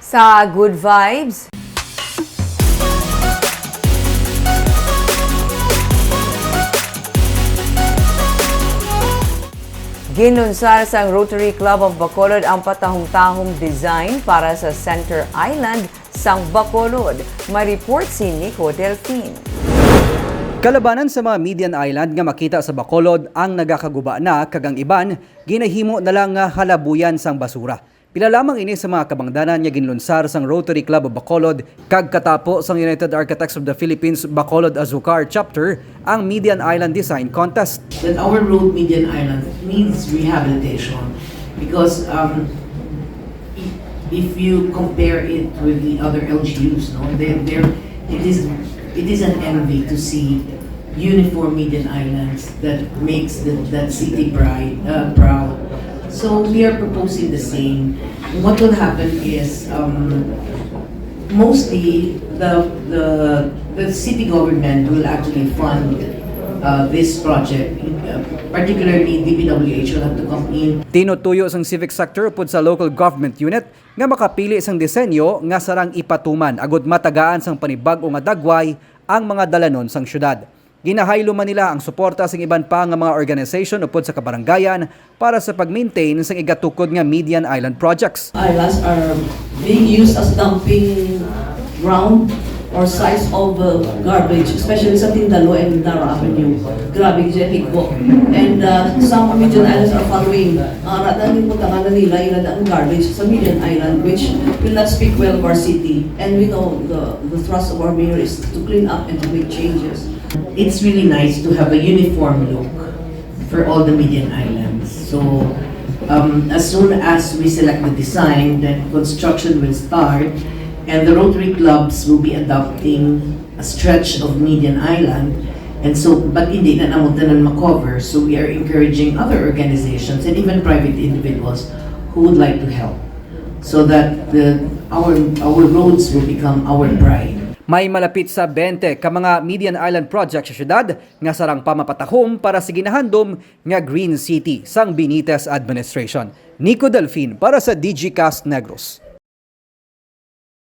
Sa Good Vibes, ginlunsar sa Rotary Club of Bacolod ang patahum-tahum design para sa Center Island sang Bacolod. May report si Nico Delfin. Kalabanan sa mga Median Island nga makita sa Bacolod ang nagakaguba na kagang iban, ginahimo na lang nga halabuyan sang basura. Pila lamang ini sa mga kabangdanan nga ginlunsar sang Rotary Club of Bacolod kag katapo sang United Architects of the Philippines Bacolod Azucar chapter ang Median Island Design Contest. That our road Median Island needs rehabilitation because if you compare it with the other LGUs, no, it is an envy to see uniform Median Islands that makes that city proud. So we are proposing the same. What will happen is mostly the city government will actually fund this project. Particularly DPWH will have to come in. Tinutuyo sang civic sector upod sa local government unit nga makapili sang disenyo nga sarang ipatuman agud matagaan sang panibag-o nga dagway ang mga dalanon sang syudad. Ginahaylo man nila ang suporta sa iban pa nga mga organization upod sa kabaranggayan para sa pag-maintain sang igatukod nga Median Island projects. Islands are being used as dumping ground or sites of garbage, especially sa Tindalo and Dara Avenue. Grabe dyan higbo. And some Median Islands are following. Ratan yung putangan na nila ang garbage sa Median Island, which will not speak well of our city. And we know the thrust of our mayor is to clean up and to make changes. It's really nice to have a uniform look for all the Median Islands. So as soon as we select the design, then construction will start. And the Rotary clubs will be adopting a stretch of Median Island, and so but hindi na namutan makover. So we are encouraging other organizations and even private individuals who would like to help, so that our roads will become our pride. May malapit sa 20 ka mga Median Island project sa syudad nga sarang pamapatahom para sa ginahandom nga Green City sang Benitez administration. Nico Delfin para sa DG Cast Negros.